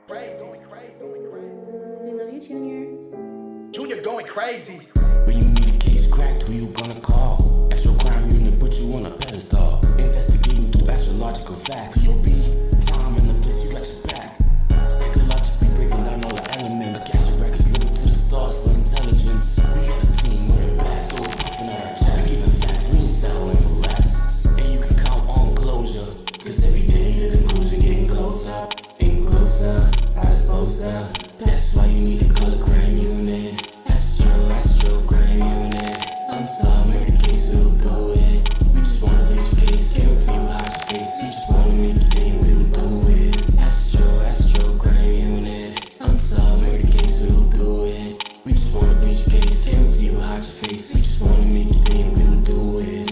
Crazy. We love you, Junior. Junior going crazy. When you need a case cracked, who you gonna call? Astro crime unit put you on a pedestal. Investigating through astrological facts. You'll be time and the place you got your back. Psychologically breaking down all the elements. Akashic records looking to the stars for intelligence. We got a team with it back, so we're puffing out our chest. We giving facts, we ain't settling for less. And you can count on closure, cause every day the conclusion getting closer. And closer, as supposed to. That's why you need a color crime unit. Astro crime unit. Unsolved murder case, we'll do it. We just wanna bleach your case, can't see you hide your face. We just wanna make your day, we'll do it. Astro crime unit. Unsolved murder case, we'll do it. We just wanna bleach your case, can't see you hide your face. We just wanna make your day, we'll do it.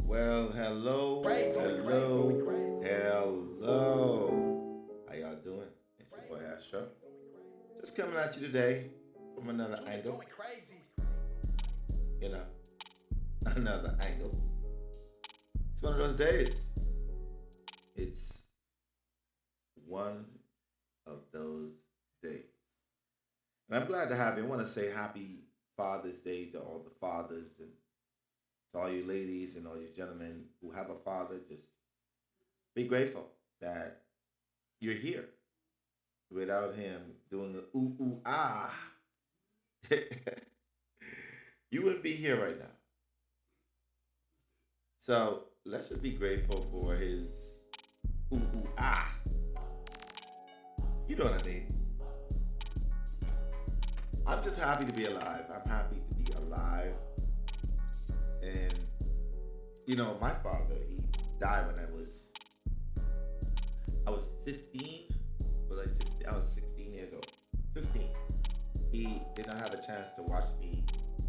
Well, hello. How y'all doing? It's your boy Astro. Just coming at you today from another angle. Going crazy. You know, another angle. It's one of those days. It's one of those days. And I'm glad to have you. I want to say happy Father's Day to all the fathers and to all you ladies and all you gentlemen who have a father. Just be grateful that you're here. Without him doing the ooh, ooh, ah, you wouldn't be here right now. So let's just be grateful for his ooh, ooh, ah. You know what I mean? I'm just happy to be alive. I'm happy to be alive. And, you know, my father, he died when I was 15. Was I 16? I was 16 years old. 15. He did not have a chance to watch me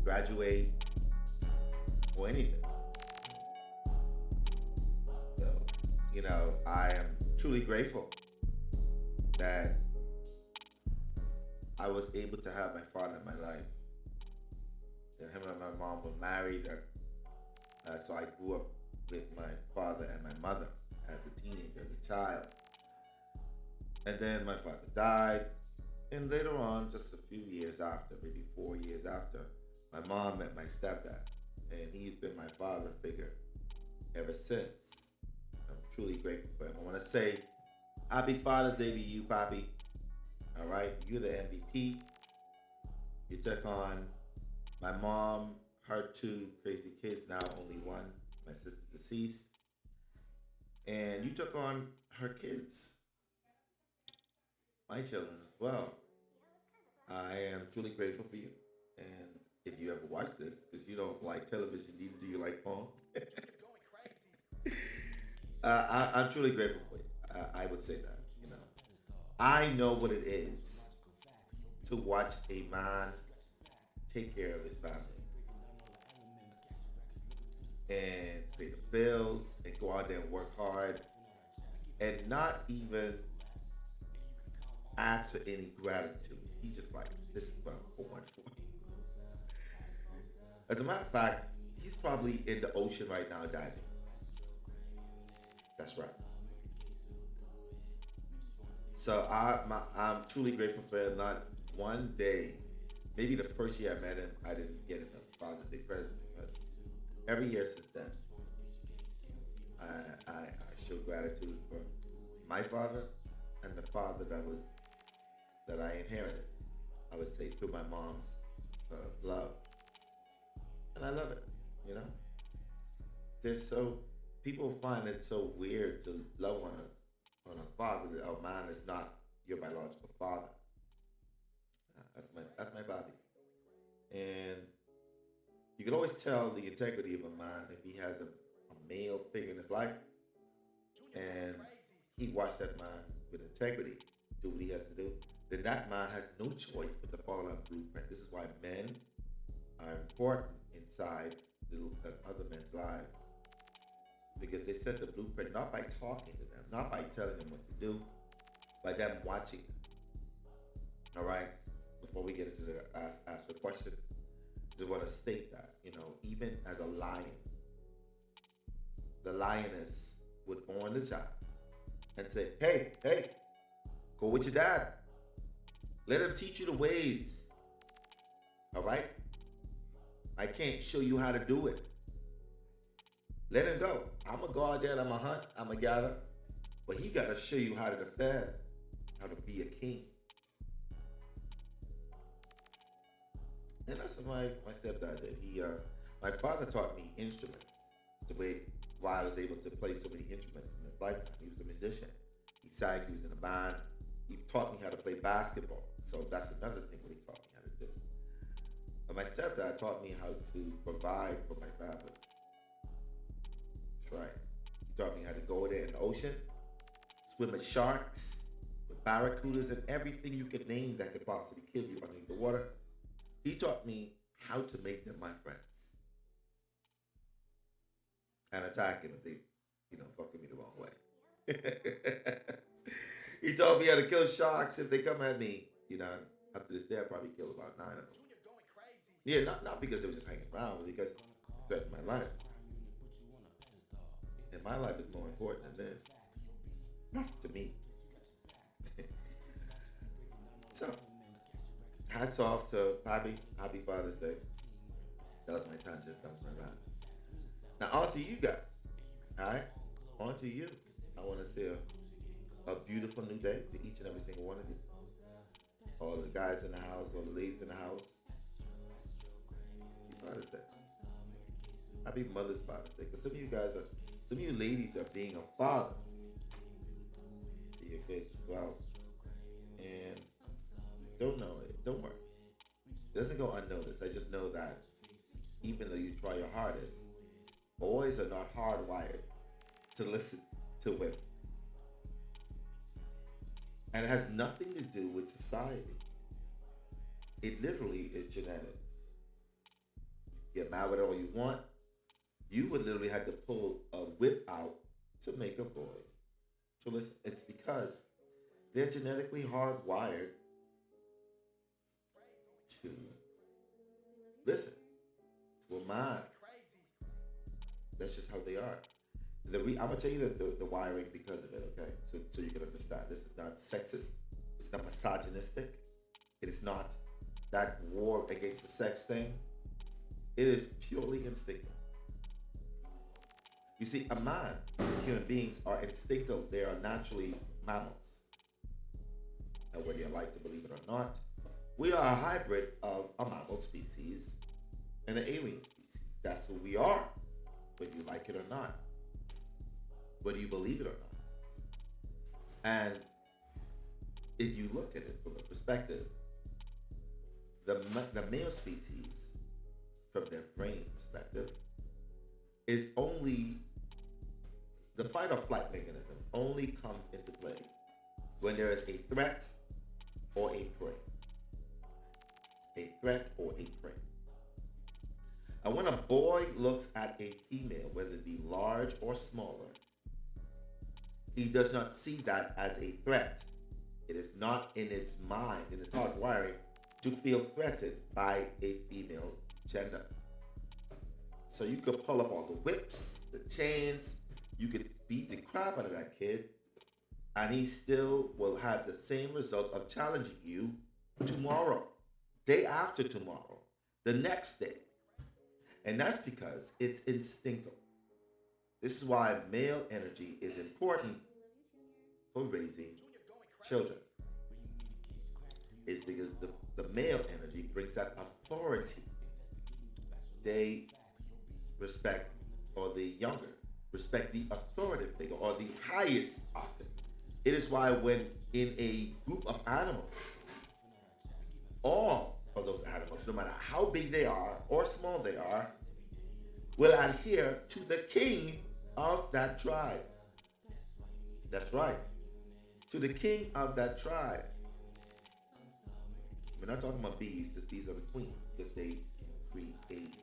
graduate or anything. So, you know, I am truly grateful that I was able to have my father in my life. And him and my mom were married. So I grew up with my father and my mother as a teenager, as a child. And then my father died. And later on, just a few years after, maybe 4 years after, my mom met my stepdad. And he's been my father figure ever since. I'm truly grateful for him. I want to say happy Father's Day to you, Poppy. All right? You're the MVP. You took on my mom, her two crazy kids, now only one, my sister deceased. And you took on her kids, my children as well. I am truly grateful for you. And if you ever watch this, because you don't like television, neither do you like phone. I'm truly grateful for you. I would say that, you know. I know what it is to watch a man take care of his family and pay the bills and go out there and work hard and not even ask for any gratitude. He just like, this is what I'm born for. As a matter of fact, he's probably in the ocean right now diving. That's right. So I'm truly grateful for him. Not one day, maybe the first year I met him, I didn't get him a Father's Day present. But every year since then, I show gratitude for my father and the father that I inherited. I would say through my mom's love, and I love it. You know, just so people find it so weird to love on a father that oh man is not your biological father. That's my Bobby, and you can always tell the integrity of a man if he has a male figure in his life, and he watched that man with integrity do what he has to do. Then that man has no choice but to follow that blueprint. This is why men are important inside other men's lives because they set the blueprint not by talking to them, not by telling them what to do, by them watching them. All right. Before we get into the ask the question, I just want to state that even as a lion, the lioness would warn the child and say, "Hey, go with your dad. Let him teach you the ways. All right? I can't show you how to do it. Let him go. I'm going to go out there and I'm going to hunt. I'm going to gather. But he got to show you how to defend, how to be a king." And that's what my stepdad did. My father taught me instruments. Why I was able to play so many instruments in his lifetime. He was a musician. He sang, he was in a band. He taught me how to play basketball. So that's another thing that he taught me how to do. And my stepdad taught me how to provide for my family. That's right. He taught me how to go there in the ocean, swim with sharks, with barracudas, and everything you could name that could possibly kill you underneath the water. He taught me how to make them my friends and attack them if they, fuck with me the wrong way. He taught me how to kill sharks if they come at me. Up to this day, I probably killed about 9 of them. Yeah, not because they were just hanging around, but because it threatened my life. And my life is more important than theirs. Not to me. So, hats off to Happy Father's Day. That was my tangent. That was my rant. Now, on to you guys. All right? On to you. I want to say a beautiful new day to each and every single one of you. All the guys in the house, all the ladies in the house. Happy Father's Day. Happy Mother's Father's Day. Because some of you ladies are being a father to your kids as well. And don't know it. Don't worry. It doesn't go unnoticed. I just know that even though you try your hardest, boys are not hardwired to listen to women. And it has nothing to do with society. It literally is genetics. Get mad with it all you want. You would literally have to pull a whip out to make a boy to listen. It's because they're genetically hardwired to listen to a mind. That's just how they are. I'm gonna tell you the wiring because of it, okay? So you can understand. This is not sexist. It's not misogynistic. It is not that war against the sex thing. It is purely instinctive. You see, human beings are instinctive. They are naturally mammals. And whether you like to believe it or not, we are a hybrid of a mammal species and an alien species. That's who we are, whether you like it or not, whether you believe it or not. And if you look at it from a perspective, the male species, from their brain perspective, is only the fight or flight mechanism only comes into play when there is a threat or a prey. A threat or a prey. And when a boy looks at a female, whether it be large or smaller, he does not see that as a threat. It is not in its mind, in its heart wiring, to feel threatened by a female gender. So you could pull up all the whips, the chains, you could beat the crap out of that kid, and he still will have the same result of challenging you tomorrow, day after tomorrow, the next day. And that's because it's instinctive. This is why male energy is important for raising children. It's because the male energy brings that authority. They respect, or the younger, respect the authoritative figure, or the highest often. It is why when in a group of animals, all of those animals, no matter how big they are or small they are, will adhere to the king of that tribe. That's right. To the king of that tribe. We're not talking about bees, because bees are the queen, because they create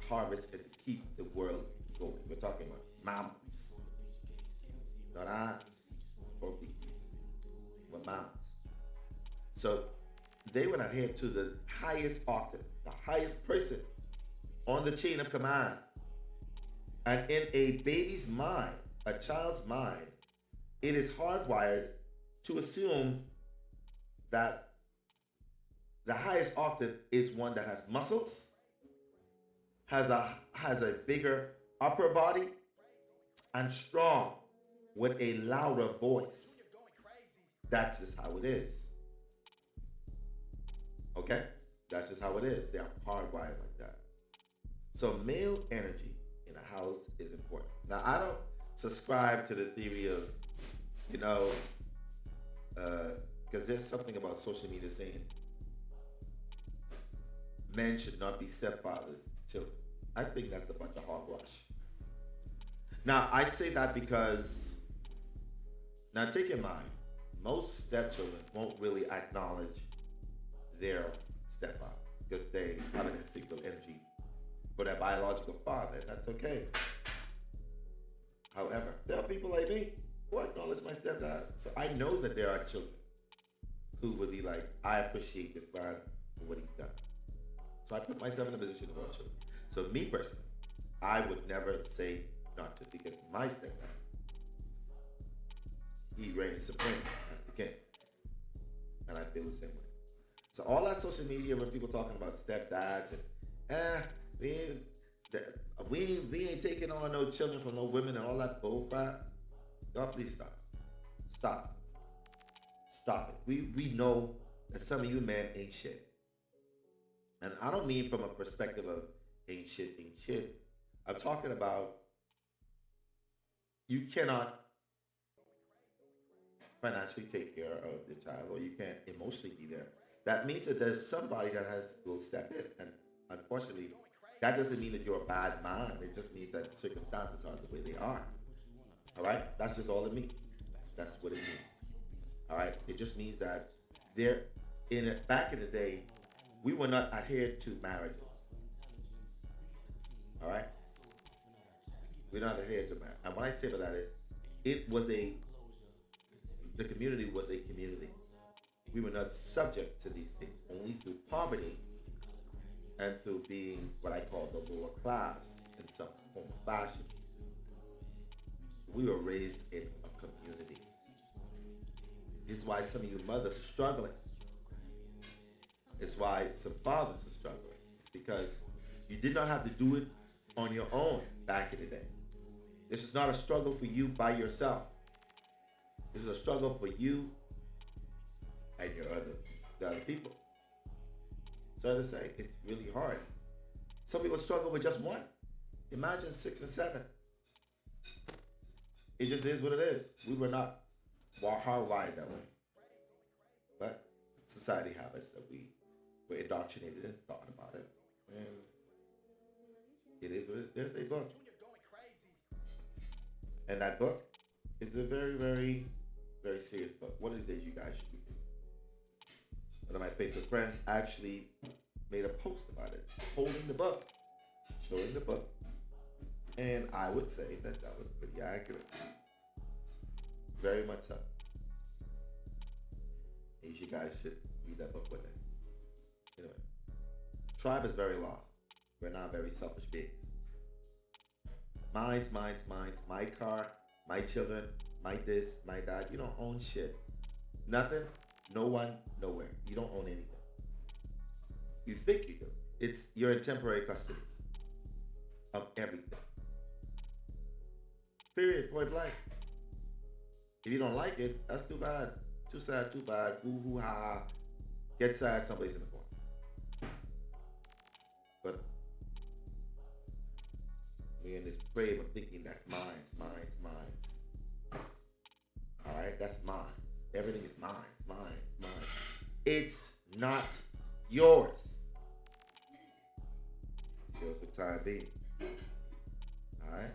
harvest and to keep the world going. We're talking about mammals, not ants or bees, but mammals. So they would adhere to the highest octave, the highest person on the chain of command. And in a baby's mind, a child's mind, it is hardwired to assume that the highest octave is one that has muscles, has a bigger upper body, and strong with a louder voice. That's just how it is. Okay? That's just how it is. They are hardwired like that. So male energy in a house is important. Now, I don't subscribe to the theory of, because there's something about social media saying men should not be stepfathers to children. I think that's a bunch of hogwash. Now, I say that because, now take in mind, most stepchildren won't really acknowledge their stepfather because they have an instinctual energy for their biological father, and that's okay. However, there are people like me who acknowledge my stepdad. So I know that there are children who would be like, I appreciate this man for what he's done. So I put myself in a position to want children. So me personally, I would never say not to, because my stepdad, he reigns supreme as the king. And I feel the same way. So all that social media when people talking about stepdads and we ain't taking on no children from no women and all that bull crap. God, please stop. Stop it. We know that some of you men ain't shit. And I don't mean from a perspective of ain't shit. I'm talking about you cannot financially take care of the child, or you can't emotionally be there. That means that there's somebody that will step in. And unfortunately, that doesn't mean that you're a bad man. It just means that circumstances are the way they are. All right? That's just all it means. That's what it means. All right? It just means that back in the day, we were not adhered to marriages. All right? We're not adhered to marriage. And what I say by that is, the community was a community. We were not subject to these things only through poverty and through being what I call the lower class in some form of fashion. We were raised in a community. It's why some of you mothers are struggling. It's why some fathers are struggling. It's because you did not have to do it on your own back in the day. This is not a struggle for you by yourself. This is a struggle for you and the other people. So to say, it's really hard. Some people struggle with just one. Imagine 6 and 7. It just is what it is. We were not hardwired that way. But society habits that we were indoctrinated and thought about it. And it is what it is. There's a book. And that book is a very, very, very serious book. One of these days you guys should read it. One of my Facebook friends actually made a post about it, holding the book, showing the book. And I would say that was pretty accurate. Very much so. And you guys should read that book one day. Anyway, tribe is very lost. We're not very selfish beings. Mine's, my car, my children, my this, my that. You don't own shit. Nothing, no one, nowhere. You don't own anything. You think you do. You're in temporary custody of everything. Period, point blank. If you don't like it, that's too bad. Too sad, too bad. Boo hoo ha. Get sad someplace in the corner. But we're in this frame of thinking that's mine. Alright, that's mine. Everything is mine. It's not yours. It's yours for time being. Alright?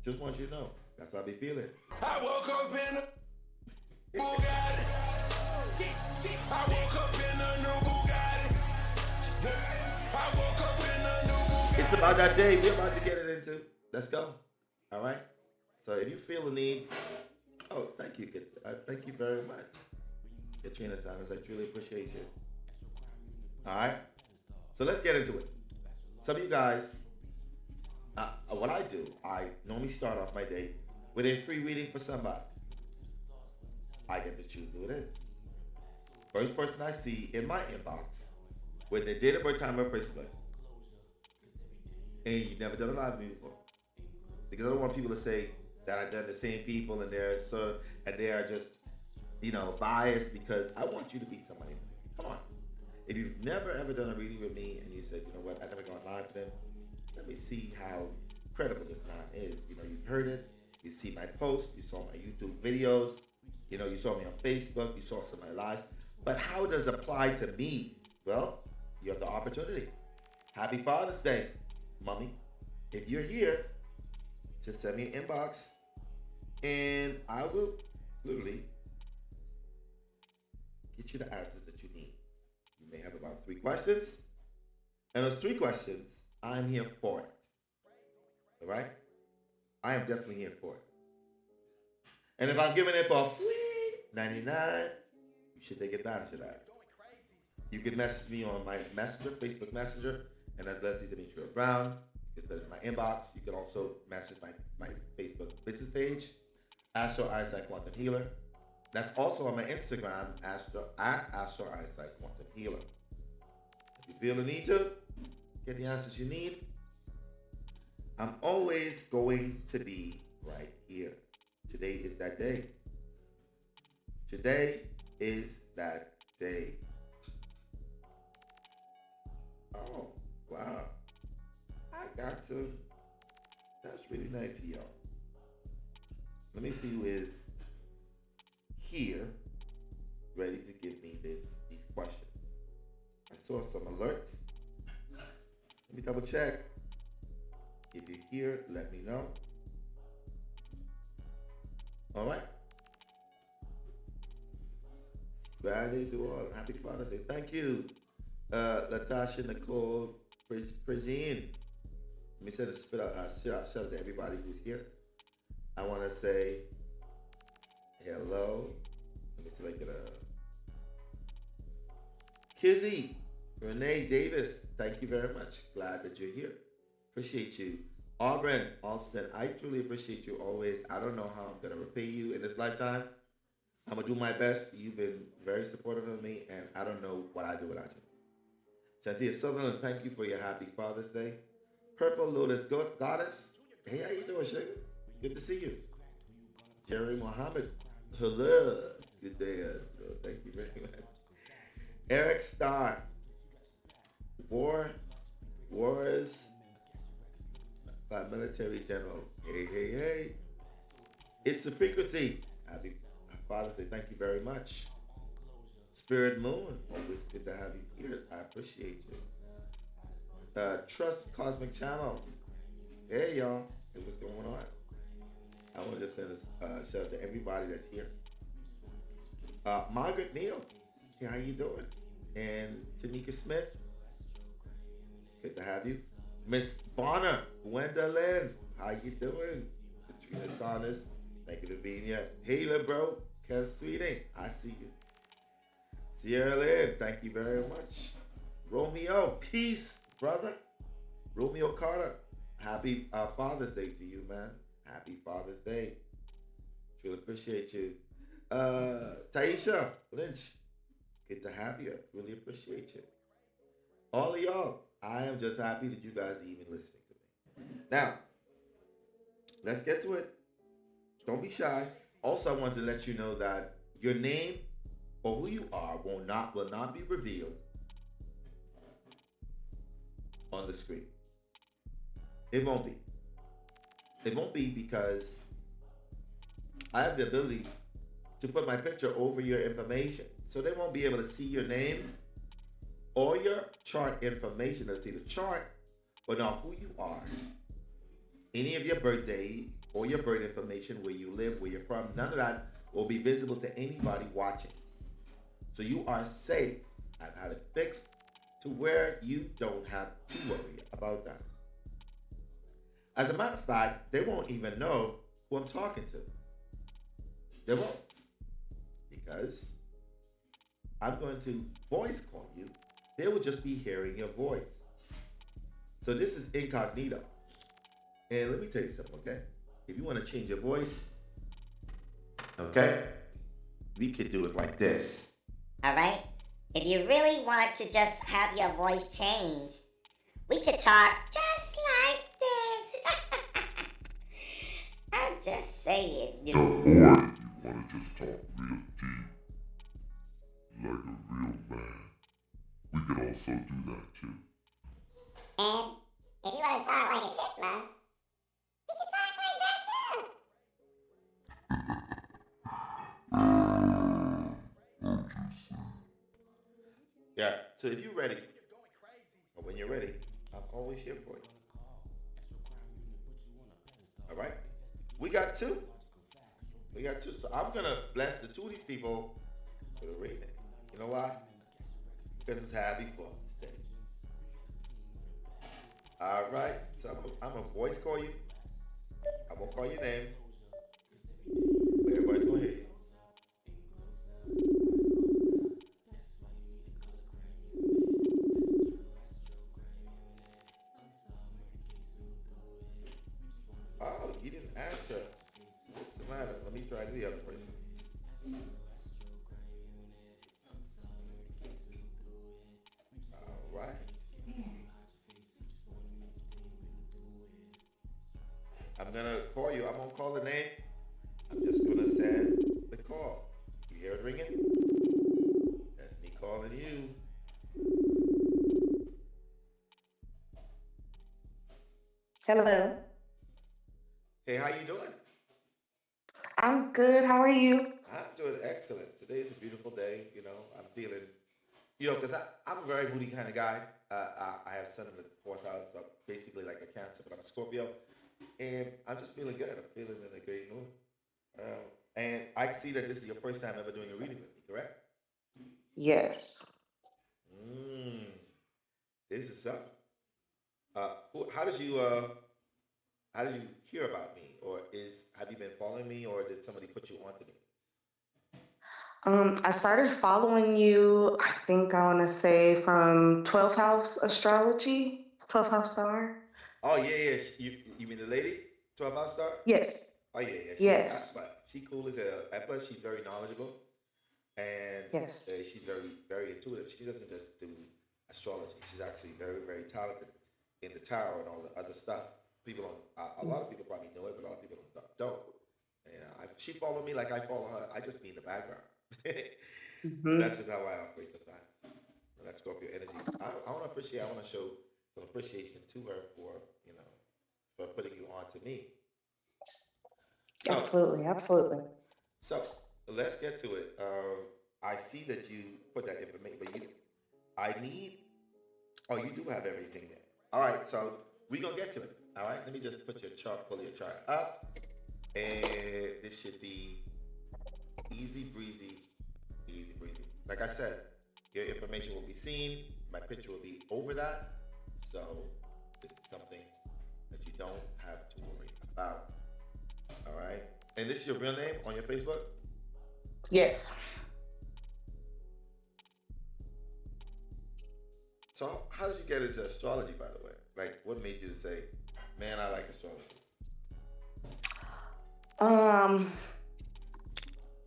Just want you to know. That's how I be feeling. I woke up in a Bugatti. I woke up in a new Bugatti. I It's about that day we're about to get it into. Let's go. All right. So if you feel the need, oh, thank you. Thank you very much. Katrina Simons, I truly appreciate you. All right. So let's get into it. Some of you guys, what I do, I normally start off my day with a free reading for somebody. I get to choose who it is. First person I see in my inbox with their date of birth, time, or place of birth. And you've never done a live with me before. Because I don't want people to say that I've done the same people and they are just, biased, because I want you to be somebody. Come on. If you've never ever done a reading with me and you said, you know what, I've never gone live with them, let me see how credible this man is. You've heard it, you see my posts, you saw my YouTube videos, you saw me on Facebook, you saw some of my lives. But how does it apply to me? Well, you have the opportunity. Happy Father's Day, mommy. If you're here, just send me an inbox and I will literally get you the answers that you need. You may have about 3 questions. And those 3 questions, I'm here for it. All right? I am definitely here for it. And if I'm giving it for free, $99, you should take advantage of that. You can message me on my messenger, Facebook Messenger, and that's Leslie Demetrio Brown. You can put it in my inbox. You can also message my Facebook business page, Astro Einstein Quantum Healer. That's also on my Instagram, Astro Einstein Quantum Healer. If you feel the need to get the answers you need, I'm always going to be right here. Today is that day. Today is that day. Oh, wow. I got some. That's really nice of y'all. Let me see who is here ready to give me these questions. I saw some alerts. Let me double check. If you're here, let me know. All right. Friday to all. Happy Father's Day. Thank you, Latasha Nicole Prigine. Let me send a shout out to everybody who's here. I want to say hello. Let me see if I can. Kizzy, Renee Davis, thank you very much. Glad that you're here. Appreciate you. Auburn Alston, I truly appreciate you always. I don't know how I'm going to repay you in this lifetime. I'm going to do my best. You've been very supportive of me, and I don't know what I do without you. Shantia Sutherland, thank you for your happy Father's Day. Purple Lotus Goddess, hey, how you doing, sugar? Good to see you. Jerry Mohammed, hello. Good day, thank you very much. Eric Starr, Wars, military general. Hey. It's the frequency. Happy Father's Day. Thank you very much. Spirit Moon. Always good to have you here. I appreciate you. Trust Cosmic Channel. Hey, y'all. Hey, what's going on? I want to just send a shout out to everybody that's here. Margaret Neal. Hey, how you doing? And Tanika Smith. Good to have you. Miss Bonner, Gwendolyn, how you doing? Katrina Saunders, thank you for being here. Hey, bro, Kev Sweeting, I see you. Sierra Lynn, thank you very much. Romeo, peace, brother. Romeo Carter, happy Father's Day to you, man. Happy Father's Day. Truly appreciate you. Taisha Lynch, good to have you. Really appreciate you. All of y'all, I am just happy that you guys are even listening to me. Now, let's get to it. Don't be shy. Also, I want to let you know that your name or who you are will not be revealed on the screen. It won't be. It won't be because I have the ability to put my picture over your information. So they won't be able to see your name or your chart information. They'll see the chart, but not who you are. Any of your birthday or your birth information, where you live, where you're from, none of that will be visible to anybody watching. So you are safe. I've had it fixed to where you don't have to worry about that. As a matter of fact, they won't even know who I'm talking to. They won't. Because I'm going to voice call you. They will just be hearing your voice. So this is incognito. And let me tell you something, okay? If you want to change your voice, okay, we could do it like this. All right? If you really want to just have your voice changed, we could talk just like this. I'm just saying. Or you want to just talk real deep, like a real man. We could also do that too. And if you want to talk like a chipmunk, you can talk like that too. Yeah, so if you're ready, or when you're ready, I'm always here for you. All right? We got two. So I'm going to bless the two of these people with a reading. You know why? Because it's Happy Father's Day. All right, so I'm going to voice call you. I won't call your name. But everybody's going to hear you. Oh, you didn't answer. What's the matter? Let me try the other person. All right. I'm gonna call you. I'm gonna call the name. I'm just gonna send the call. You hear it ringing? That's me calling you. Hello. Hey, how you doing? I'm good. How are you? I'm doing excellent. Today is a beautiful day. I'm feeling, because I'm a very moody kind of guy. I have sun in the fourth house, so I'm basically like a Cancer, but I'm a Scorpio. And I'm just feeling good. I'm feeling in a great mood. And I see that this is your first time ever doing a reading with me, correct? Yes. Mm, this is something. How did you hear about me, or have you been following me, or did somebody put you onto me? I started following you, I think I want to say from 12th House Astrology, 12th House Star. Oh yeah, yeah. You mean the lady, 12 Hour Star? Yes. Oh yeah, yeah. Yes. She cool as hell. And plus, she's very knowledgeable, and Yes. she's very, very intuitive. She doesn't just do astrology. She's actually very, very talented in the tarot and all the other stuff. People don't. A lot of people probably know it, but a lot of people don't. And she followed me like I follow her. I just be in the background. Hmm. That's just how I operate sometimes. And that's Scorpio energy. I want to appreciate. I want to show some appreciation to her for putting you on to me. So, Absolutely. Absolutely. so let's get to it. I see that you put that information, but I need. Oh, you do have everything there. All right, so we're gonna get to it. All right, let me just pull your chart up, and this should be easy breezy, easy breezy. Like I said, your information will be seen. My picture will be over that. So this is something that you don't have to worry about. All right. And this is your real name on your Facebook? Yes. So how did you get into astrology, by the way? Like, what made you say, man, I like astrology? Um,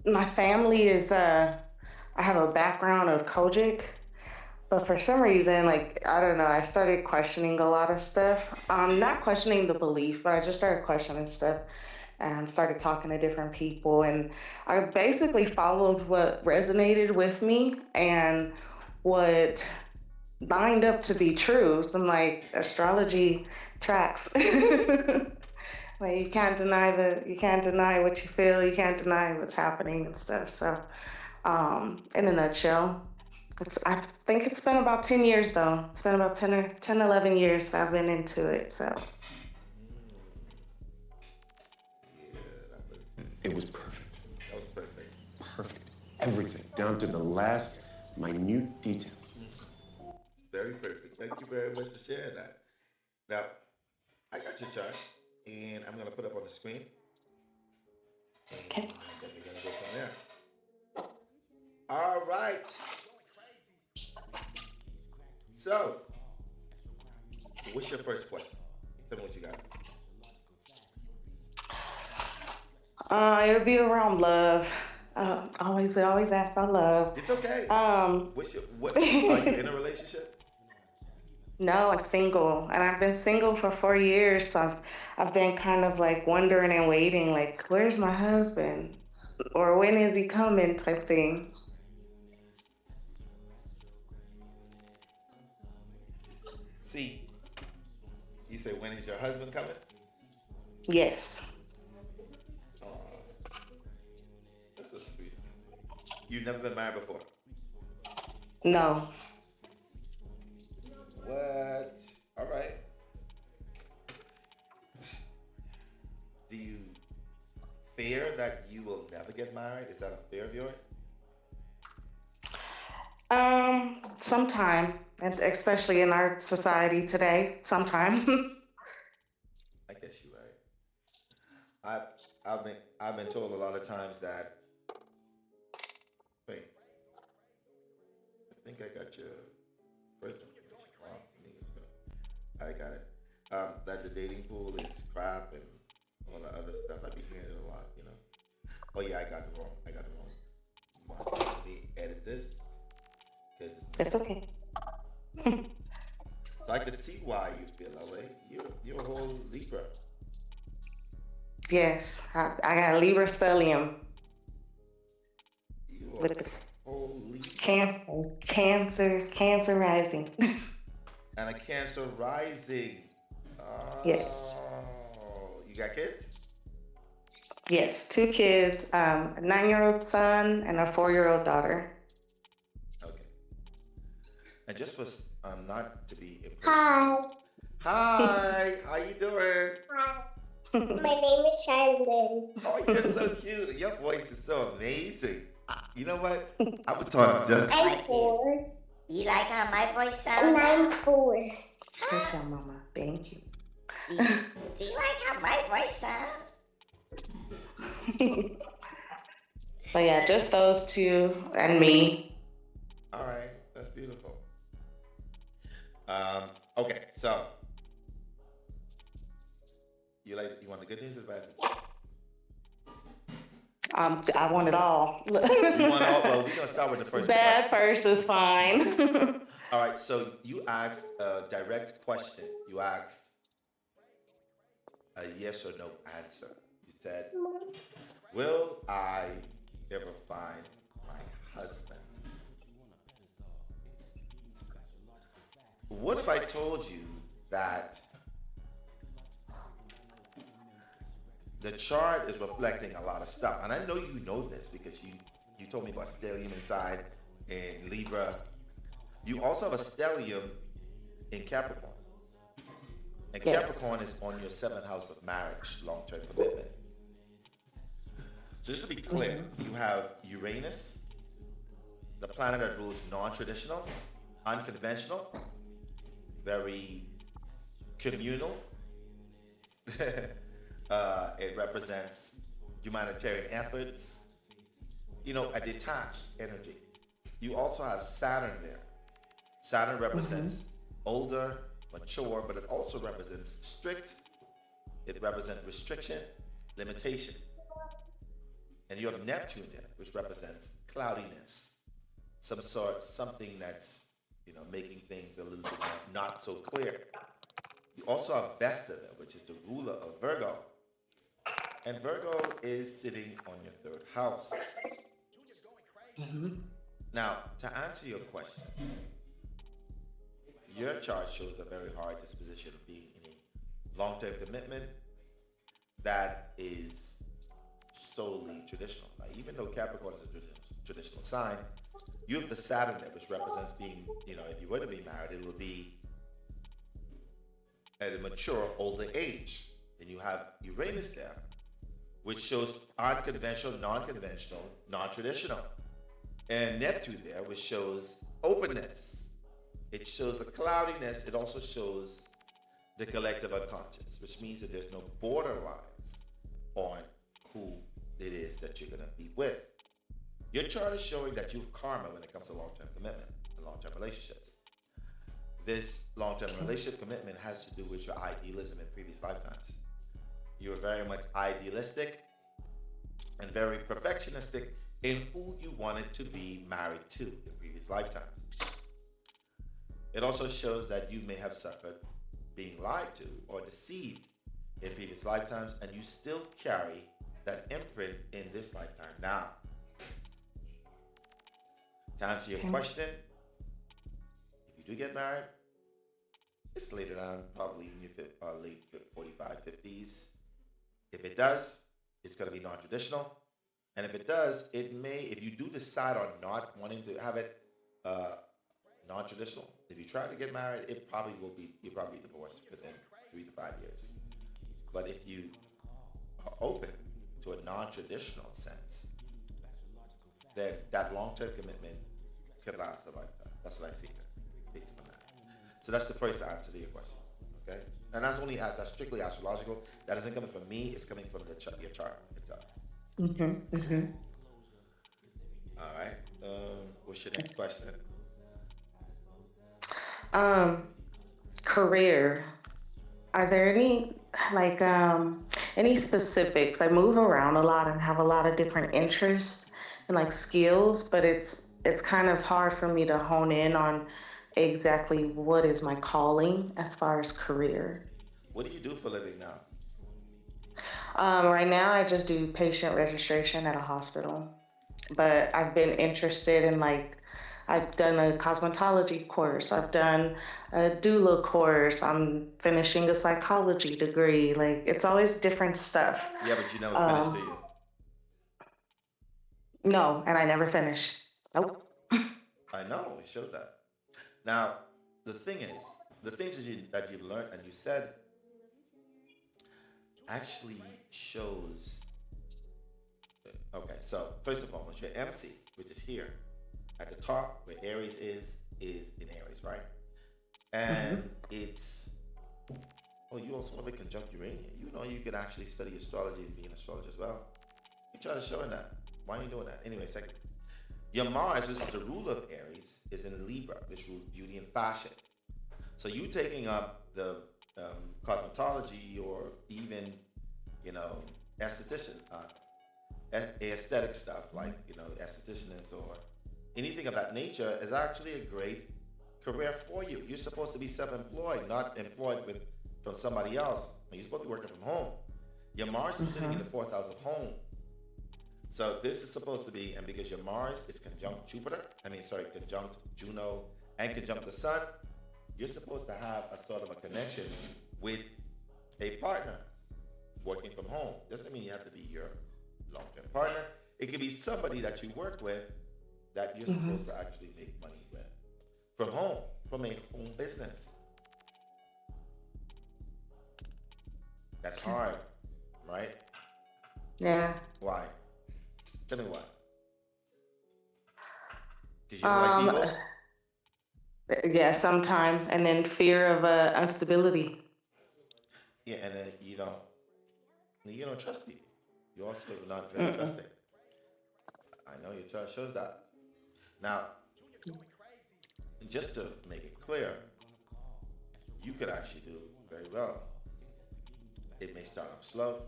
my family is I have a background of Kojic, but for some reason, like I don't know, I started questioning a lot of stuff. Not questioning the belief, but I just started questioning stuff and started talking to different people, and I basically followed what resonated with me and what lined up to be true. So I'm like, astrology tracks. Like you can't deny what you feel, you can't deny what's happening and stuff. So in a nutshell, I think it's been about 10 years though. It's been about 11 years that I've been into it. So Yeah, It was perfect. that was perfect. Perfect. Everything, down to the last minute details. Very perfect. Thank you very much for sharing that. Now, I got your chart. and I'm gonna put up on the screen. Okay. And then we're gonna go from there. All right. So, what's your first question? Tell me what you got. It would be around love. We always ask about love. It's okay. Um, Are you in a relationship? no, I'm single, and I've been single for 4 years. So I've been kind of like wondering and waiting, like, where's my husband, or when is he coming, type thing. See, you say, when is your husband coming? Yes, Oh, that's so sweet. You've never been married before? no. What? All right. Do you fear that you will never get married? Is that a fear of yours? Sometime, and especially in our society today, sometime. I guess you're right. I've been told a lot of times that. Wait, I think I got your first information. Wow, I got it. That the dating pool is crap and all the other stuff. I've been hearing it a lot. Oh yeah, I got it wrong. Let me edit this because It's okay. so I can see why you feel that way. You're a whole Libra. Yes, I got a Libra stellium You are with a the whole Libra Cancer rising. and a Cancer rising. Yes. Oh, you got kids? Yes, 2 kids, a 9-year-old son and a 4-year-old daughter. Okay. And just for not to be impersonal. Hi. Hi, how you doing? Hi. My name is Charlene. Oh, you're so cute. Your voice is so amazing. You know what? I would talk just I'm like you. 4. You like how my voice And sounds? I'm 4. Thank you, Mama. Thank you. Do you like how my voice sounds? But yeah, just those two and me. All right, that's beautiful. Okay, so you want the good news or the bad news? I want it all. You want all? Well, we're gonna start with the first Bad question. first is fine. All right, so you asked a direct question. You asked a yes or no answer. You said, "Will I ever find my husband?" What if I told you that the chart is reflecting a lot of stuff? And I know you know this because you told me about stellium inside in Libra. You also have a stellium in Capricorn. And Yes. Capricorn is on your 7th house of marriage, long-term commitment. So just to be clear, you have Uranus, the planet that rules non-traditional, unconventional, very communal. It represents humanitarian efforts, a detached energy. You also have Saturn there. Saturn represents older, mature, but it also represents strict. It represents restriction, limitation. And you have Neptune there, which represents cloudiness, something that's, making things a little bit not so clear. You also have Vesta there, which is the ruler of Virgo. And Virgo is sitting on your 3rd house. Now, to answer your question, your chart shows a very hard disposition of being in a long-term commitment that is solely traditional. Like, even though Capricorn is a traditional sign, you have the Saturn there, which represents being, if you were to be married, it would be at a mature, older age. Then you have Uranus there, which shows unconventional, non-conventional, non-traditional. And Neptune there, which shows openness. It shows a cloudiness. It also shows the collective unconscious, which means that there's no borderlines on who it is that you're going to be with. Your chart is showing that you have karma when it comes to long-term commitment and long-term relationships. This long-term relationship commitment has to do with your idealism in previous lifetimes. You were very much idealistic and very perfectionistic in who you wanted to be married to in previous lifetimes. It also shows that you may have suffered being lied to or deceived in previous lifetimes, and you still carry that imprint in this lifetime now. To answer your question, if you do get married, it's later down, probably in your late 45, 50s. If it does, it's going to be non-traditional. And if it does, it may, if you do decide on not wanting to have it non-traditional, if you try to get married, it probably will be, you'll probably be divorced within 3 to 5 years. But if you are open to a non-traditional sense, then that long-term commitment could last a lifetime. That's what I see based on that. So that's the first answer to your question. Okay? And that's strictly astrological. That isn't coming from me, it's coming from your chart itself. All right. What's your next question? Career. Are there any specifics? I move around a lot and have a lot of different interests and skills, but it's kind of hard for me to hone in on exactly what is my calling as far as career. What do you do for a living now? Right now, I just do patient registration at a hospital, but I've been interested in I've done a cosmetology course, I've done a doula course, I'm finishing a psychology degree. It's always different stuff. Yeah, but you never finished, do you? No, and I never finish. Nope. I know, it shows that. Now, the thing is, the things that you've learned and you said actually shows. Okay, so first of all, your MC, which is here at the top where Aries is in Aries, right? And it's, you also have a conjunct Uranian. You know you could actually study astrology and be an astrologer as well. You try to show in that. Why are you doing that? Anyway, second. Your Mars, which is the ruler of Aries, is in Libra, which rules beauty and fashion. So you taking up the cosmetology or even, esthetician, aesthetic stuff estheticians or anything of that nature is actually a great career for you. You're supposed to be self-employed, not employed from somebody else. You're supposed to be working from home. Your Mars is sitting in the 4th house of home. So this is supposed to be, and because your Mars is conjunct conjunct Juno and conjunct the Sun, you're supposed to have a sort of a connection with a partner working from home. Doesn't mean you have to be your long-term partner. It could be somebody that you work with that you're supposed to actually make money with. From home, from a home business. That's hard, right? Yeah. Why? Tell me why. Because you don't like people? Yeah, sometime, and then fear of instability. Yeah, and then you don't trust people. You're also not very trusting. I know your chart shows that. Now, just to make it clear, you could actually do very well. It may start off slow,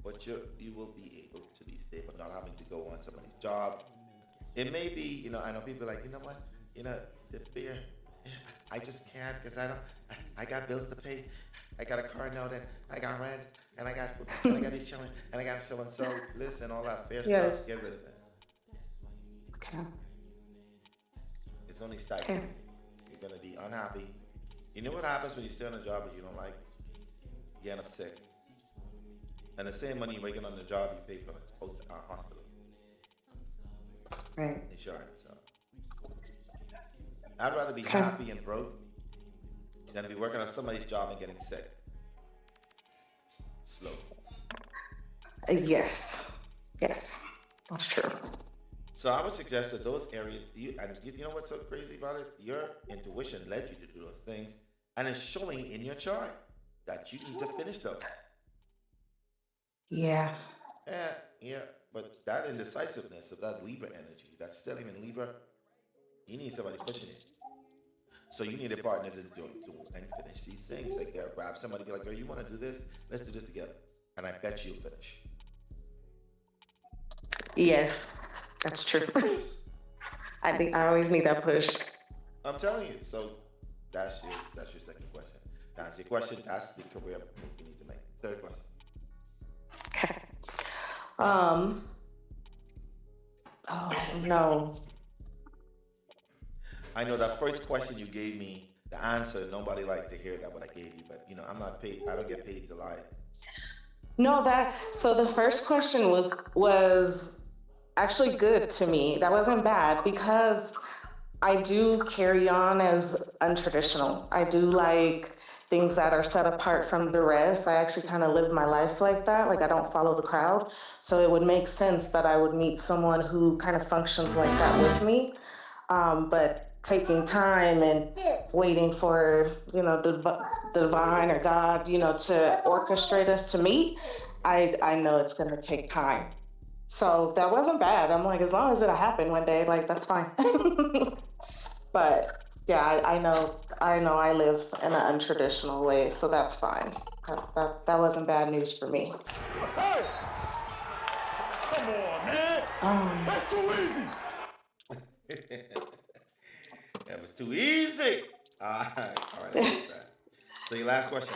but you will be able to be stable, not having to go on somebody's job. It may be, I know people are like, what, the fear, I just can't because I got bills to pay. I got a car note and I got rent and I got these children and I got so and so. Listen, all that fear stuff, get rid of it. Okay. It's only stifling. You're going to be unhappy. You know what happens when you stay on a job that you don't like? You end up sick. And the same money you're making on the job, you pay for the hospital. Right. Insurance. So. I'd rather be happy and broke than to be working on somebody's job and getting sick. Slow. Yes. That's true. So I would suggest that those areas, you know what's so crazy about it? Your intuition led you to do those things, and it's showing in your chart. that you need to finish those. Yeah. Yeah, yeah. But that indecisiveness of that Libra energy, that's still even Libra, you need somebody pushing it. So you need a partner to do and finish these things. Like grab somebody, be like, "Girl, you want to do this? Let's do this together." And I bet you'll finish. Yes, that's true. I think I always need that push. I'm telling you. So that's your second question. To answer your question, that's the career move you need to make. Third question. Oh, I don't know. I know that first question you gave me, the answer, nobody liked to hear that what I gave you, but I'm not paid. I don't get paid to lie. No, so the first question was actually good to me. That wasn't bad because I do carry on as untraditional. I do like things that are set apart from the rest. I actually kind of live my life like that. Like I don't follow the crowd. So it would make sense that I would meet someone who kind of functions like that with me. But taking time and waiting for, the divine or God, to orchestrate us to meet, I know it's going to take time. So that wasn't bad. I'm like, as long as it'll happen one day, like that's fine. But yeah, I know I live in an untraditional way, so that's fine. That wasn't bad news for me. Hey! Come on, man! That's too easy! That was too easy. All right. So your last question.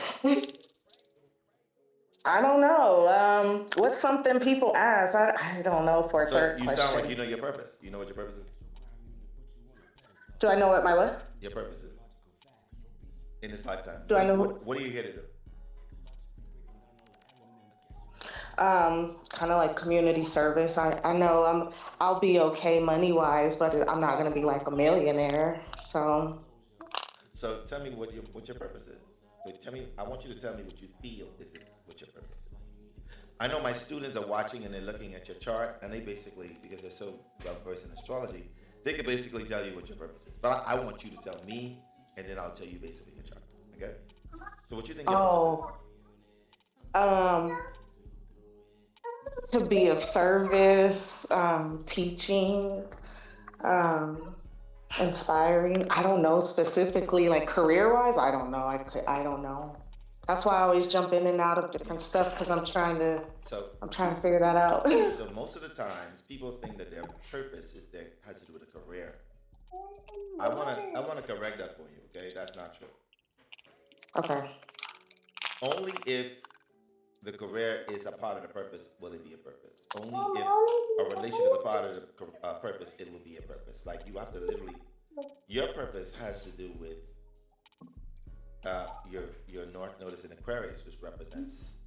I don't know. What's something people ask? I don't know for a third You question. sound like you know your purpose. You know what your purpose is? Do I know what my what? Your purpose is in this lifetime. Do I know what are you here to do? Kind of like community service. I know I'll be okay money wise, but I'm not gonna be like a millionaire. So Tell me what your purpose is. I want you to tell me what you feel what your purpose is. I know my students are watching and they're looking at your chart, and they basically, because they're so well versed in astrology, they can basically tell you what your purpose is. But I want you to tell me, and then I'll tell you basically your chart. Okay? So what you think your purpose is? To be of service, teaching, inspiring. I don't know specifically, like career-wise. I don't know. I don't know. That's why I always jump in and out of different stuff because I'm trying to figure that out. So most of the times, people think that their purpose has to do with a career. I wanna correct that for you. Okay, that's not true. Okay. Only if the career is a part of the purpose will it be a purpose. Only if a relation is a part of the purpose, it will be a purpose. Like you have to literally, your purpose has to do with your North Node is in Aquarius, which represents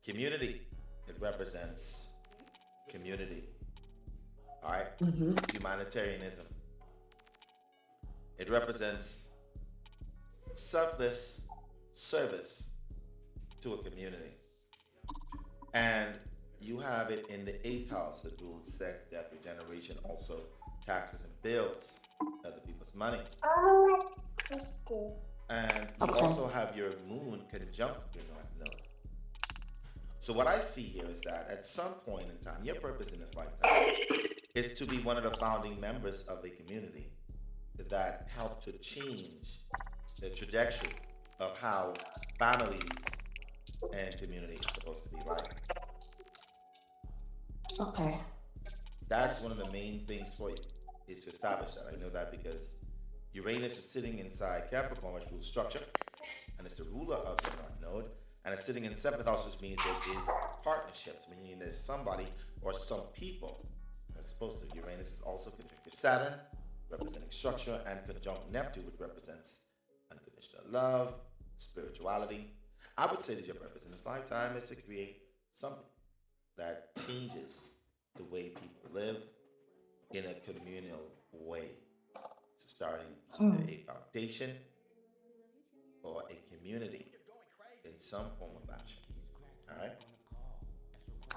community. It represents community. All right? Humanitarianism. It represents selfless service to a community. And you have it in the 8th house, that rules sex, death, regeneration, also taxes and bills, other people's money. And you also have your moon conjunct your North Node. So what I see here is that at some point in time, your purpose in this lifetime is to be one of the founding members of a community that help to change the trajectory of how families and community is supposed to be like. Okay. That's one of the main things for you, is to establish that. I know that because Uranus is sitting inside Capricorn, which rules structure, and it's the ruler of the North Node, and it's sitting in 7th house, which means there is partnerships, meaning there's somebody or some people that's supposed to. Uranus is also conjunct your Saturn, representing structure, and conjunct Neptune, which represents unconditional love, spirituality. I would say that your purpose in this lifetime is to create something that changes the way people live in a communal way. So starting either a foundation or a community in some form of action. All right?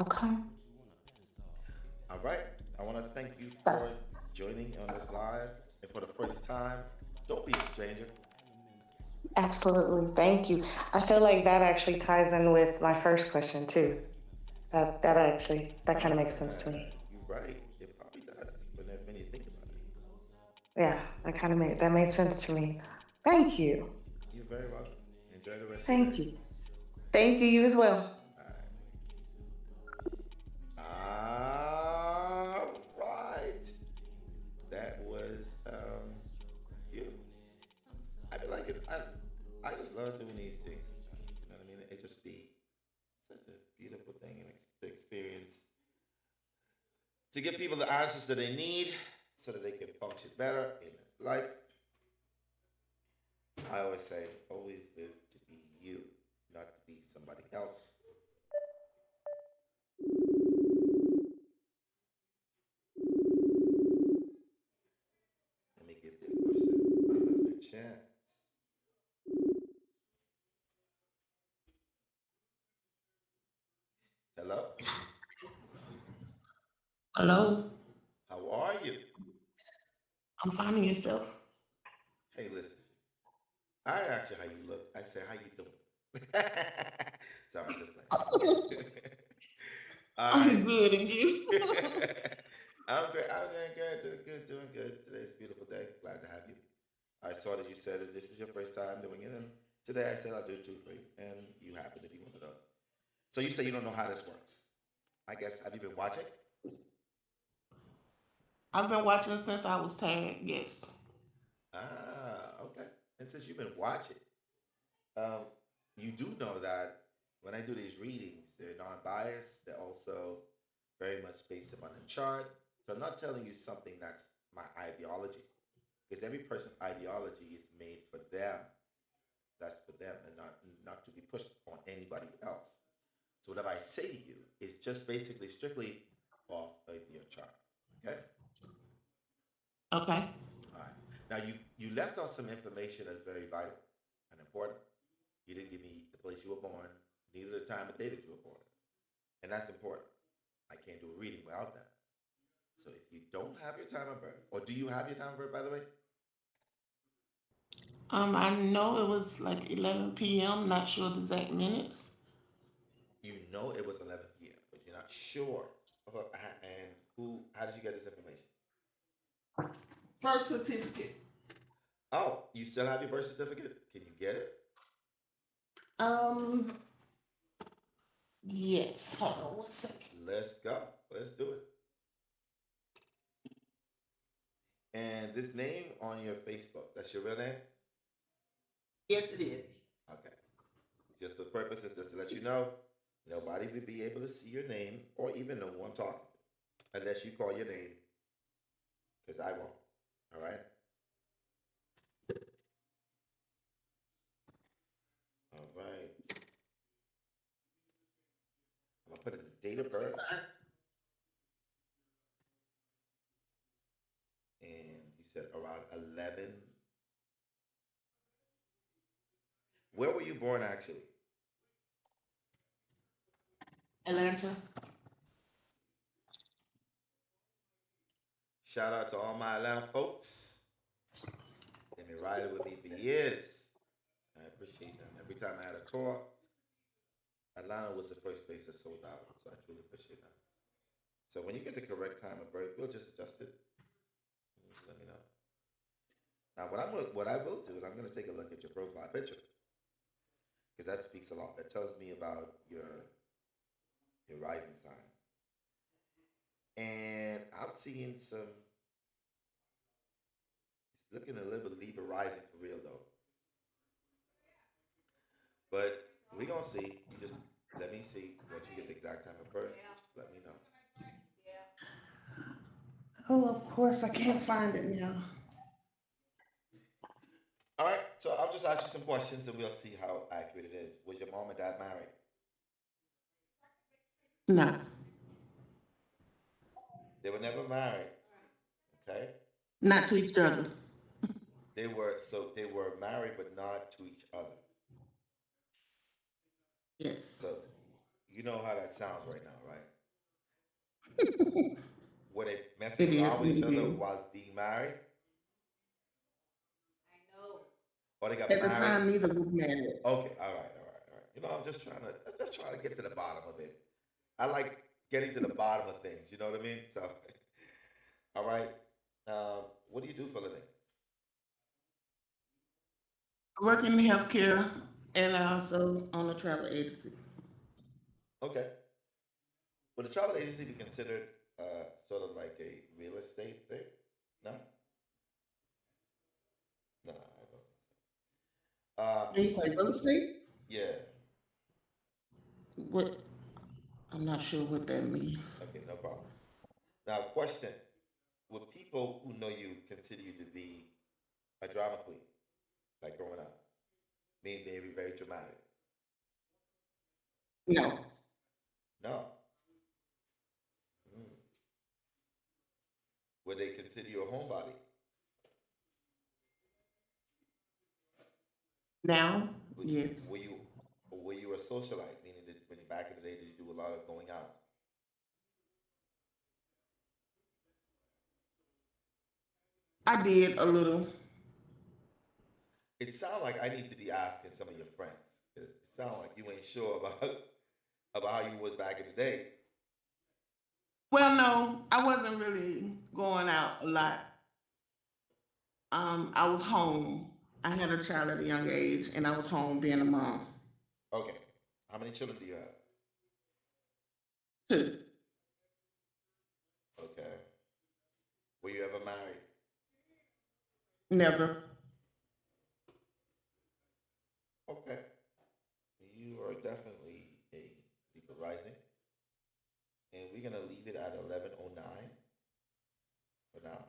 Okay. All right. I want to thank you for joining on this live. And for the first time, don't be a stranger. Absolutely. Thank you. I feel like that actually ties in with my first question too. That kind of makes sense to me. You're right. It probably does when you think about it. Yeah, that made sense to me. Thank you. You're very welcome. Enjoy the rest of your Thank day. you. Thank you. You as well. All right. That was you. I be like it. I just love doing these things. You know what I mean? It just be such a beautiful thing and experience to give people the answers that they need so that they can function better in life. I always say, always live to be you, not to be somebody else. Let me give this person another chance. Hello? Hello, How are you? I'm finding yourself. Hey, listen. I didn't ask you how you look. I said, how you doing? Sorry, I'm just playing. All I'm right. good, and you? I'm great. I'm doing good, doing good. Today's a beautiful day. Glad to have you. I saw that you said that this is your first time doing it, and today I said I'll do it too for you, and you happen to be one of those. So you say you don't know how this works. I guess, have you been watching? I've been watching since I was tagged. Yes. Okay. And since you've been watching, um, you do know that when I do these readings, they're non-biased. They're also very much based upon a chart. So I'm not telling you something that's my ideology, because every person's ideology is made for them. That's for them, and not to be pushed on anybody else. So whatever I say to you is just basically strictly off of your chart. Okay. Okay. All right. Now you left out some information that's very vital and important. You didn't give me the place you were born, neither the time of day that you were born, and that's important. I can't do a reading without that. So if you don't have your time of birth, or do you have your time of birth, by the way? I know it was like 11 p.m. Not sure the exact minutes. You know it was 11 p.m., but you're not sure. And who? How did you get this information? Birth certificate. Oh, you still have your birth certificate? Can you get it? Um. Yes. Hold on one second. Let's go. Let's do it. And this name on your Facebook, that's your real name? Yes, it is. Okay. Just for purposes, just to let you know, nobody will be able to see your name or even know who I'm talking to unless you call your name, because I won't. All right? All right. I'm going to put in the date of birth. And you said around 11. Where were you born actually? Atlanta. Shout out to all my Atlanta folks. They've been riding with me for years. I appreciate them. Every time I had a tour, Atlanta was the first place that sold out. So I truly appreciate that. So when you get the correct time of birth, we'll just adjust it. Just let me know. Now, what I will do is I'm going to take a look at your profile picture, because that speaks a lot. That tells me about your rising sign. And I'm seeing some. It's looking a little bit Libra rising for real though. But we're gonna see. You just let me see once you get the exact time of birth. Just let me know. Oh, of course, I can't find it now. All right. So I'll just ask you some questions and we'll see how accurate it is. Was your mom and dad married? No, They were never married. Okay. not to each other. They were married but not to each other. Yes, So you know how that sounds right now, right? Were they messing it is around what with each it other is. whilst being married? or they got At the married. time, neither was married. Okay, all right, all right, all right. I'm just trying to get to the bottom of it. I like getting to the bottom of things. You know what I mean? So, all right. What do you do for a living? I work in healthcare and I also on a travel agency. Okay. Would a travel agency be considered sort of like a real estate thing? No, no, I don't think so. When you say real estate, Yeah. what I'm not sure what that means. Okay, no problem. Now, question: would people who know you consider you to be a drama queen, like growing up, being very, very dramatic? No, No. Mm. Would they consider you a homebody? now, Were, yes, were you were you a socialite, meaning that when you back in the day, did you do a lot of going out? I did a little. It sounds like I need to be asking some of your friends. 'Cause it sounds like you ain't sure about about how you was back in the day. Well, no, I wasn't really going out a lot. I was home. I had a child at a young age, and I was home being a mom. Okay. How many children do you have? Two, Okay. Were you ever married? never. Okay. You are definitely a Libra rising. And we're gonna leave it at 11:09 for now.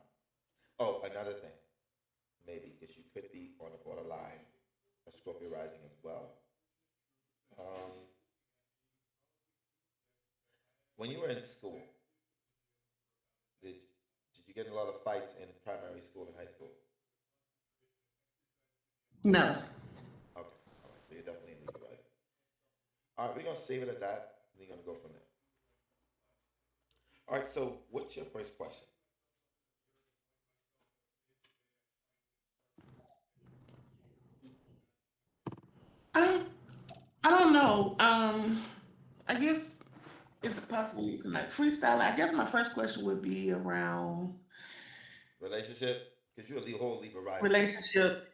Oh, another thing, maybe because you could be on the borderline a Scorpio rising as well. Um, when you were in school, did did you get in a lot of fights in primary school and high school? No. Okay, all right. So you're definitely in Libra rising. All right, we're gonna save it at that. And we're gonna go from there. All right. So what's your first question? I don't. I don't know. I guess is it possible you can like freestyle? I guess my first question would be around Relationship? Because you're a whole Libra rising. relationships.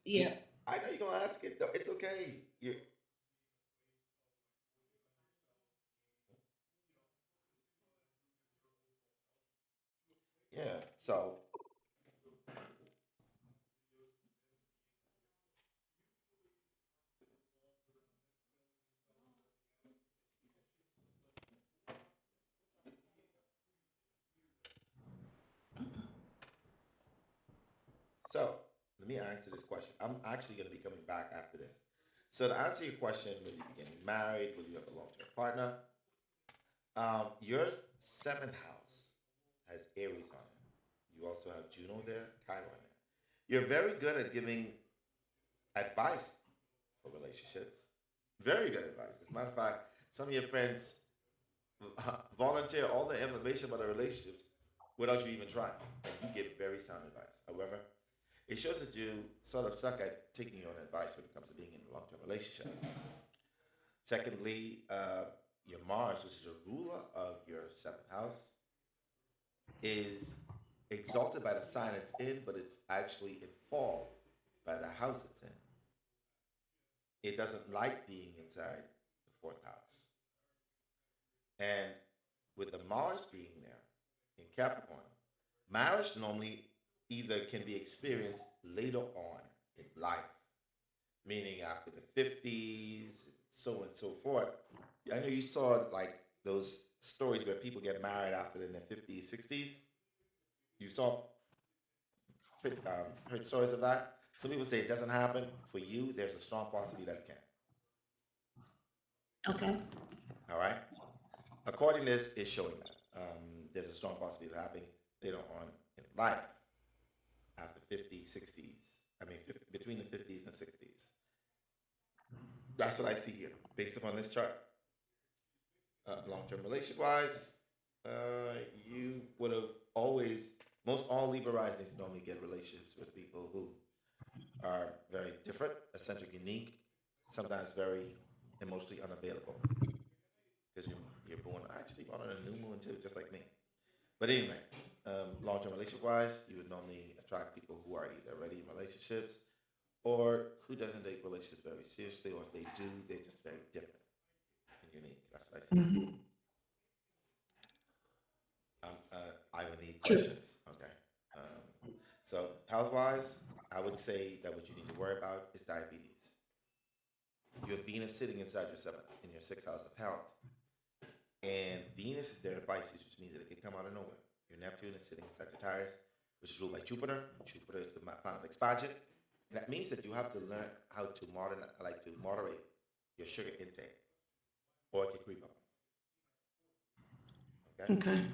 You, Yeah. I know you're gonna ask it though. It's okay. You, yeah. So So let me answer this question. I'm actually going to be coming back after this. So to answer your question, will you be getting married? Will you have a long-term partner? Your seventh house has Aries on it. You also have Juno there, Chiron there. You're very good at giving advice for relationships. Very good advice. As a matter of fact, some of your friends volunteer all the information about their relationships without you even trying. And you give very sound advice. However, it shows that you sort of suck at taking your own advice when it comes to being in a long term relationship. Secondly, your Mars, which is a ruler of your seventh house, is exalted by the sign it's in, but it's actually in fall by the house it's in. It doesn't like being inside the fourth house. And with the Mars being there in Capricorn, marriage normally either can be experienced later on in life, meaning after the 50s, so on and so forth. I know you saw like those stories where people get married after in their 50s, 60s. You saw, heard stories of that. Some people say it doesn't happen. For you, there's a strong possibility that it can. Okay. All right? According to this, it's showing that. There's a strong possibility of happening later on in life after 50s, 60s. I mean, 50, between the 50s and 60s. That's what I see here, based upon this chart. Long-term relationship wise, you would have always, most all Libra risings normally get relationships with people who are very eccentric, unique, sometimes very emotionally unavailable because you're born actually born on a new moon too, just like me. But anyway, long-term relationship wise, you would normally attract people who are either already in relationships or who doesn't take relationships very seriously, or if they do, they're just very different and unique. That's what I see. Hmm. I would need True. questions. Okay. So health wise, I would say that what you need to worry about is diabetes. You have Venus sitting inside your seventh in your sixth house of health. And Venus is there in Pisces, which means that it can come out of nowhere. Your Neptune is sitting in Sagittarius, which is ruled by Jupiter. Jupiter is the planet of expansion. And that means that you have to learn how to moderate your sugar intake, or it can creep up. Okay? Okay.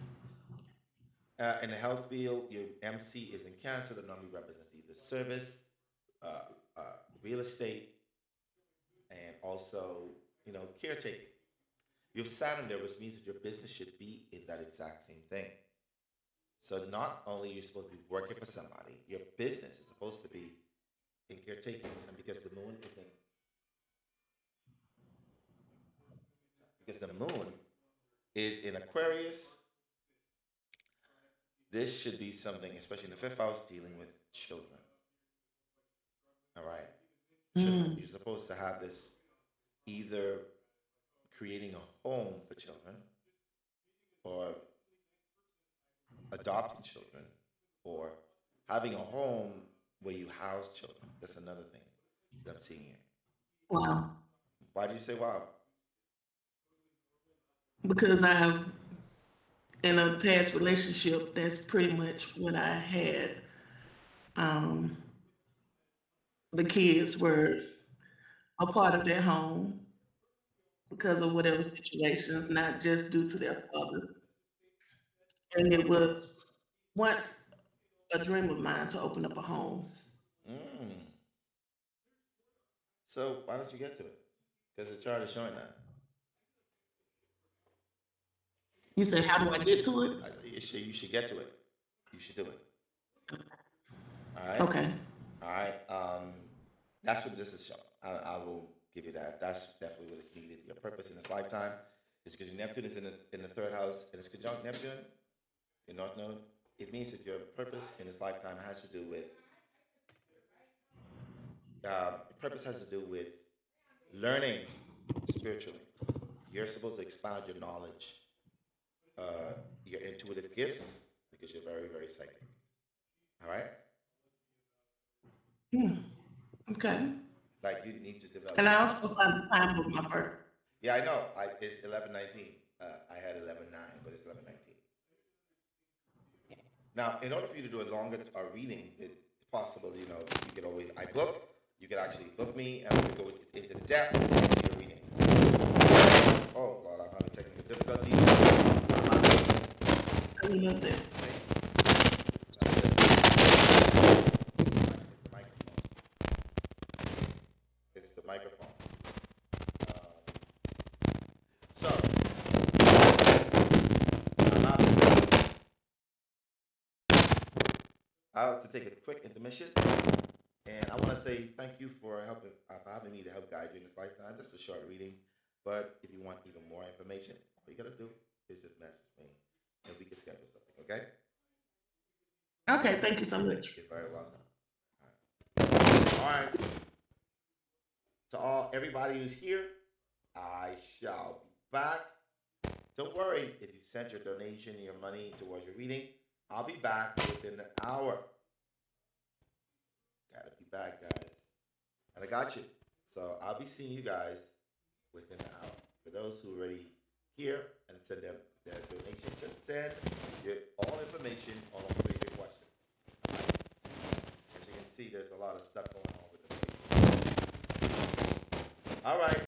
In the health field, your MC is in Cancer, that normally represents either service, uh, uh, real estate, and also, caretaking. You have Saturn there, which means that your business should be in that exact same thing. So not only are you supposed to be working for somebody, your business is supposed to be in caretaking, and because the moon is in Aquarius, this should be something, especially in the fifth house, dealing with children. All right, children. Mm. You're supposed to have this either creating a home for children, or adopting children, or having a home where you house children. That's another thing that I'm seeing here. Wow. Why do you say wow? Because I have, in a past relationship, that's pretty much what I had. Um, the kids were a part of their home because of whatever situations, not just due to their father. And it was once a dream of mine to open up a home. Mm. So why don't you get to it? Because the chart is showing that. You said, how do I get to it? You should get to it. You should do it. All right. Okay. All right. That's what this is showing. I will give you that. That's definitely what is needed. Your purpose in this lifetime is because your Neptune is in the third house and it's conjunct Neptune, your North Node. It means that your purpose in this lifetime has to do with learning spiritually. You're supposed to expound your knowledge, your intuitive gifts, because you're very, very psychic. All right? Hmm. Okay. Like you need to develop. And I also find the time of my birth. Yeah, I know. It's 11:19. I had 11:09, but it's 11:19. Now, in order for you to do a longer reading, it's possible. You could always You could actually book me, and I could go into depth into your reading. Oh Lord, I'm having technical difficulties. I love that. It's the microphone. So, I have to take a quick intermission, and I want to say thank you for having me to help guide you in this lifetime. This is a short reading, but if you want even more information, all you gotta do is just message me, and we can schedule something. Okay? Okay, thank you so much. You're very welcome. All right. To everybody who's here, I shall be back. Don't worry if you sent your donation, your money towards your reading. I'll be back within an hour. Gotta be back, guys. And I got you. So I'll be seeing you guys within an hour. For those who are already here and send their donation, just send all information on all three of your questions. As you can see, there's a lot of stuff going on with the place. All right.